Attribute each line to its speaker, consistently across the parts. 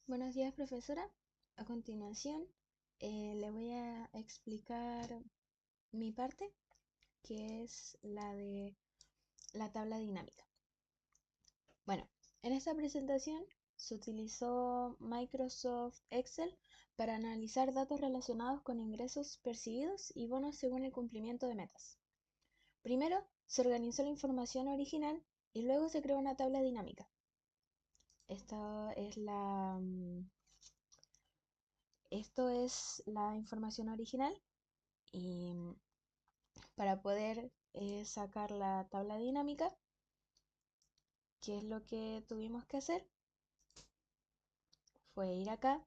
Speaker 1: Buenos días, profesora. A continuación, le voy a explicar mi parte, que es la de la tabla dinámica. Bueno, en esta presentación se utilizó Microsoft Excel para analizar datos relacionados con ingresos percibidos y bonos según el cumplimiento de metas. Primero, se organizó la información original y luego se creó una tabla dinámica. Esta es Esto es la información original y para poder sacar la tabla dinámica, ¿qué es lo que tuvimos que hacer? Fue ir acá,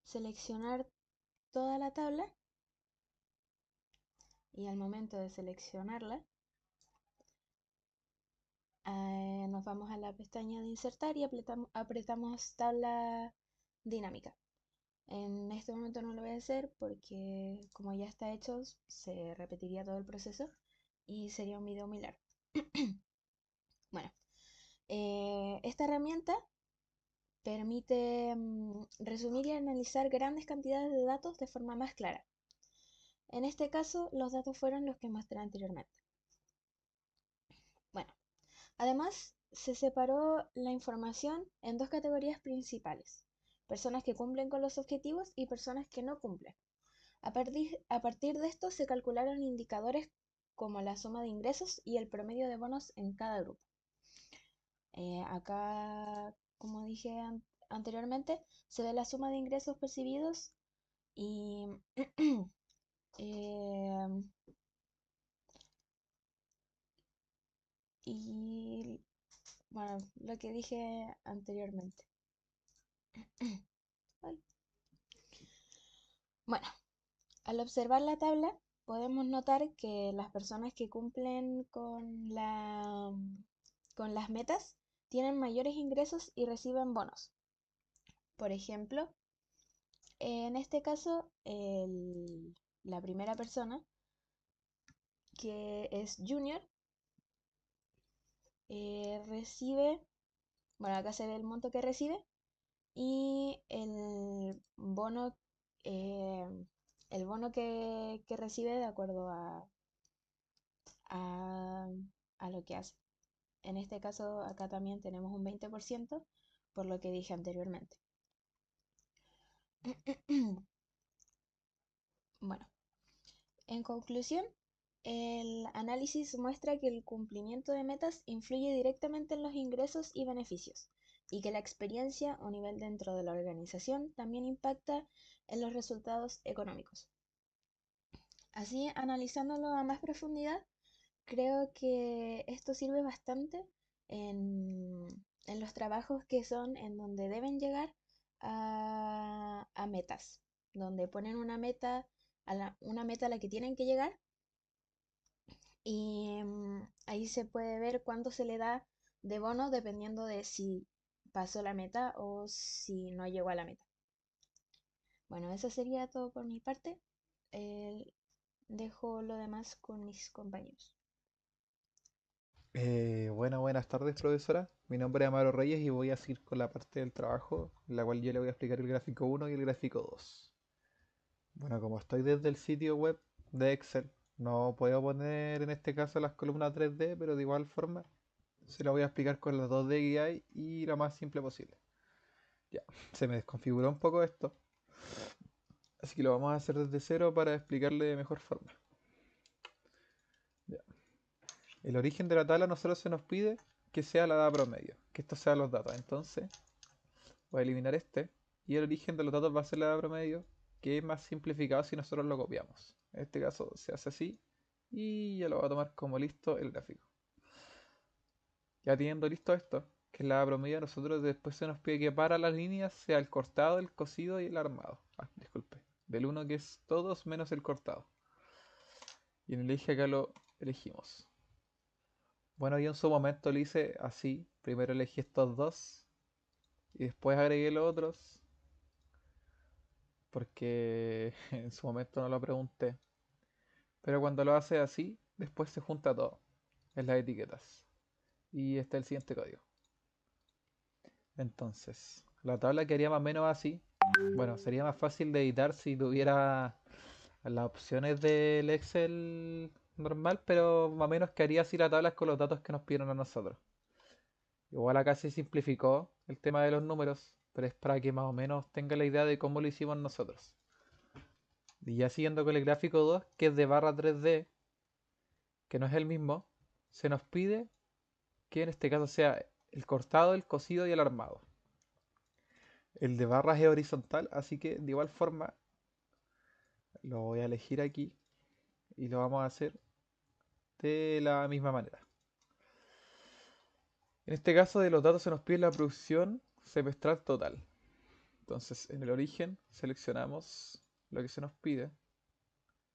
Speaker 1: seleccionar toda la tabla y al momento de seleccionarla, nos vamos a la pestaña de insertar y apretamos tabla dinámica. En este momento no lo voy a hacer porque como ya está hecho, se repetiría todo el proceso y sería un video muy largo. Bueno, esta herramienta permite resumir y analizar grandes cantidades de datos de forma más clara. En este caso, los datos fueron los que mostré anteriormente. Bueno, además, se separó la información en dos categorías principales: personas que cumplen con los objetivos y personas que no cumplen. A partir de esto se calcularon indicadores como la suma de ingresos y el promedio de bonos en cada grupo. Acá, como dije anteriormente, se ve la suma de ingresos percibidos y eh, y bueno, lo que dije anteriormente. Ay. Bueno, al observar la tabla podemos notar que las personas que cumplen con las metas tienen mayores ingresos y reciben bonos. Por ejemplo, en este caso, la primera persona, que es Junior, recibe, bueno, acá se ve el monto que recibe y eh, el bono que recibe de acuerdo a, a lo que hace. En este caso, acá también tenemos un 20%, por lo que dije anteriormente. Bueno, en conclusión, el análisis muestra que el cumplimiento de metas influye directamente en los ingresos y beneficios, y que la experiencia o nivel dentro de la organización también impacta en los resultados económicos. Así, analizándolo a más profundidad, creo que esto sirve bastante en, en los trabajos que son en donde deben llegar a metas, donde ponen una meta una meta a la que tienen que llegar y ahí se puede ver cuánto se le da de bono dependiendo de si pasó la meta o si no llegó a la meta. Bueno, eso sería todo por mi parte. Eh, Dejo lo demás con mis compañeros.
Speaker 2: Buenas tardes, profesora. Mi nombre es Amaro Reyes y voy a seguir con la parte del trabajo, en la cual yo le voy a explicar el gráfico uno y el gráfico 2. Bueno, como estoy desde el sitio web de Excel, no puedo poner en este caso las columnas 3D, pero de igual forma se lo voy a explicar con los 2D que hay y lo más simple posible. Ya, se me desconfiguró un poco esto, así que lo vamos a hacer desde cero para explicarle de mejor forma. Ya. El origen de la tabla a nosotros se nos pide que sea la edad promedio, que estos sean los datos. Entonces, voy a eliminar este. Y el origen de los datos va a ser la edad promedio, que es más simplificado si nosotros lo copiamos. En este caso se hace así. Y ya lo voy a tomar como listo el gráfico. Ya teniendo listo esto, que es la edad promedio, nosotros después se nos pide que para las líneas sea el cortado, el cosido y el armado. Ah, disculpe. Del uno que es todos menos el cortado. Y en el eje acá lo elegimos. Bueno, yo en su momento lo hice así. Primero elegí estos dos. Y después agregué los otros. Porque en su momento no lo pregunté. Pero cuando lo hace así, después se junta todo en las etiquetas. Y está el siguiente código. Entonces, La tabla quedaría más o menos así. Bueno, sería más fácil de editar si tuviera las opciones del Excel normal, pero más o menos quedaría así la tabla con los datos que nos pidieron a nosotros. Igual acá se simplificó el tema de los números, pero es para que más o menos tenga la idea de cómo lo hicimos nosotros. Y ya siguiendo con el gráfico 2, que es de barra 3D, que no es el mismo, se nos pide que en este caso sea el cortado, el cosido y el armado. El de barras es horizontal, así que de igual forma lo voy a elegir aquí y lo vamos a hacer de la misma manera. En este caso de los datos se nos pide la producción semestral total. Entonces en el origen seleccionamos lo que se nos pide,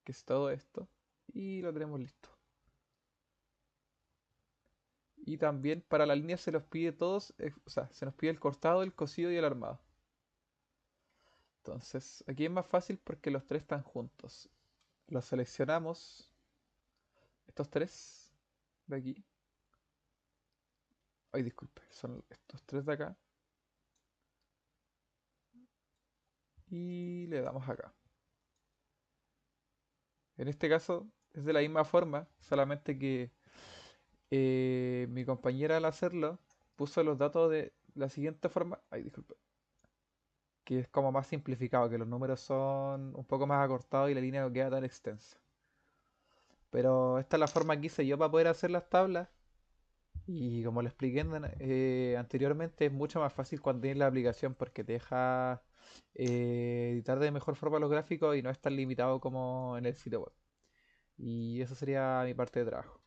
Speaker 2: que es todo esto, y lo tenemos listo. Y también para la línea se nos pide todos, o sea, se nos pide el cortado, el cosido y el armado. Entonces aquí es más fácil porque los tres están juntos. Los seleccionamos, estos tres de aquí. Ay, disculpe, son estos tres de acá. Y le damos acá. En este caso es de la misma forma, solamente que mi compañera al hacerlo puso los datos de la siguiente forma. Ay, disculpe. Que es como más simplificado, que los números son un poco más acortados y la línea no queda tan extensa. Pero esta es la forma que hice yo para poder hacer las tablas. Y como lo expliqué anteriormente, es mucho más fácil cuando tienes la aplicación porque te deja editar de mejor forma los gráficos y no es tan limitado como en el sitio web. Y eso sería mi parte de trabajo.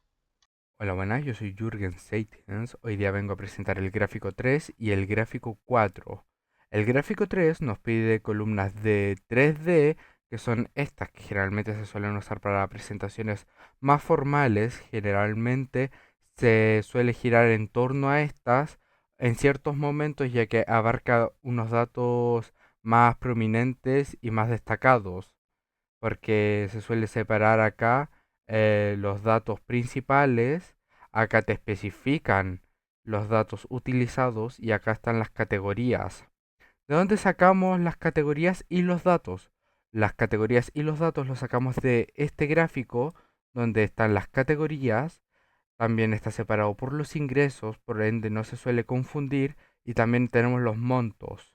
Speaker 3: Hola, buenas, yo soy Jürgen Seitens. Hoy día vengo a presentar el gráfico 3 y el gráfico 4. El gráfico 3 nos pide columnas de 3D, que son estas que generalmente se suelen usar para presentaciones más formales. Generalmente se suele girar en torno a estas en ciertos momentos, ya que abarca unos datos más prominentes y más destacados, porque se suele separar acá los datos principales, acá te especifican los datos utilizados y acá están las categorías. ¿De dónde sacamos las categorías y los datos? Las categorías y los datos los sacamos de este gráfico donde están las categorías, también está separado por los ingresos, por ende no se suele confundir, y también tenemos los montos.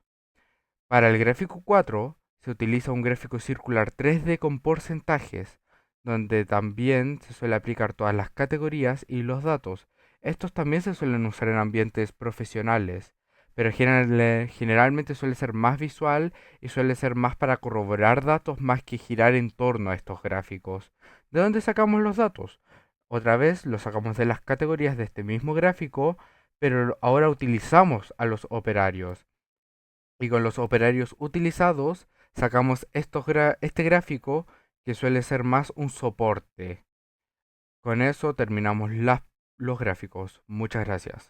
Speaker 3: Para el gráfico 4 se utiliza un gráfico circular 3D con porcentajes, donde también se suele aplicar todas las categorías y los datos. Estos también se suelen usar en ambientes profesionales, pero generalmente suele ser más visual y suele ser más para corroborar datos más que girar en torno a estos gráficos. ¿De dónde sacamos los datos? Otra vez los sacamos de las categorías de este mismo gráfico, pero ahora utilizamos a los operarios. Y con los operarios utilizados sacamos este gráfico que suele ser más un soporte. Con eso terminamos los gráficos. Muchas gracias.